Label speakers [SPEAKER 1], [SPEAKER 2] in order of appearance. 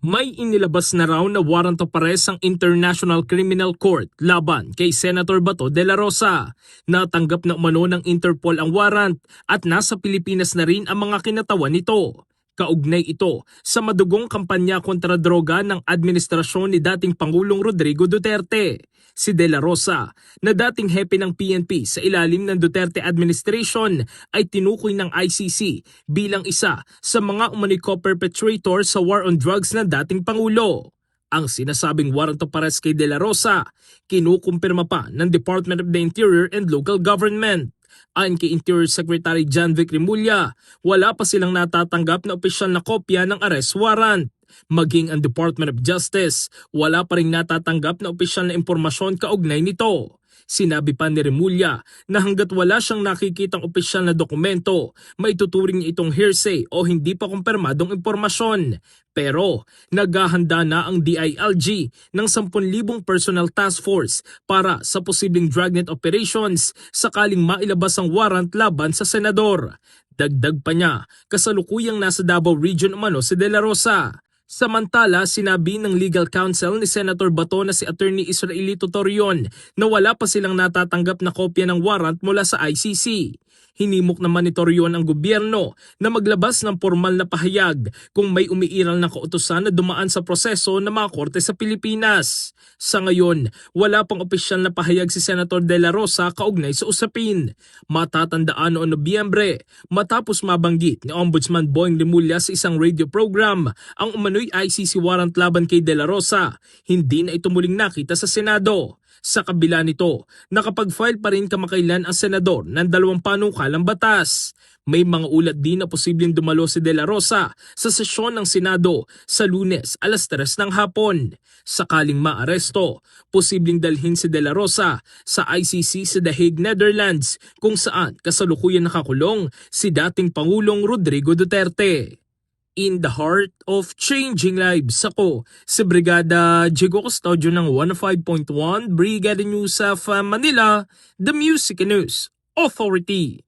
[SPEAKER 1] May inilabas na raw na warrant of arrest ang International Criminal Court laban kay Senator Bato de la Rosa. Natanggap na umano ng Interpol ang warrant at nasa Pilipinas na rin ang mga kinatawan nito. Kaugnay ito sa madugong kampanya kontra droga ng administrasyon ni dating Pangulong Rodrigo Duterte. Si De La Rosa, na dating hepe ng PNP sa ilalim ng Duterte administration, ay tinukoy ng ICC bilang isa sa mga umano'y co-perpetrator sa war on drugs ng dating Pangulo. Ang sinasabing warrant of arrest kay De La Rosa, kinukumpirma pa ng Department of the Interior and Local Government. Ayon kay Interior Secretary John Vic Remulla, wala pa silang natatanggap na opisyal na kopya ng arrest warrant. Maging ang Department of Justice, wala pa rin natatanggap na opisyal na impormasyon kaugnay nito. Sinabi pa ni Remulla na hanggat wala siyang nakikitang opisyal na dokumento, maituturing niya itong hearsay o hindi pa kumpirmadong impormasyon. Pero naghahanda na ang DILG ng 10,000 personal task force para sa posibleng dragnet operations sakaling mailabas ang warrant laban sa senador. Dagdag pa niya, kasalukuyang nasa Davao Region umano si De La Rosa. Samantala, sinabi ng legal counsel ni Senator Bato na si Attorney Israelito Torion na wala pa silang natatanggap na kopya ng warrant mula sa ICC. Hinimok naman ni Torion ang gobyerno na maglabas ng formal na pahayag kung may umiiral na kautusan na dumaan sa proseso ng mga korte sa Pilipinas. Sa ngayon, wala pang opisyal na pahayag si Senator De La Rosa kaugnay sa usapin. Matatandaan noong Nobyembre, matapos mabanggit ni Ombudsman Boying Remulla sa isang radio program ang umano'y ICC warrant laban kay De La Rosa, hindi na ito muling nakita sa Senado. Sa kabila nito, nakapag-file pa rin kamakailan ang senador ng 2 panukalang batas. May mga ulat din na posibleng dumalo si De La Rosa sa sesyon ng Senado sa Lunes alas 3 ng hapon. Sakaling maaresto, posibleng dalhin si De La Rosa sa ICC sa The Hague, Netherlands, kung saan kasalukuyan nakakulong si dating Pangulong Rodrigo Duterte. In the heart of changing lives, ako si Brigada Jigo Custodio ng 105.1 Brigada News of Manila, the Music News Authority.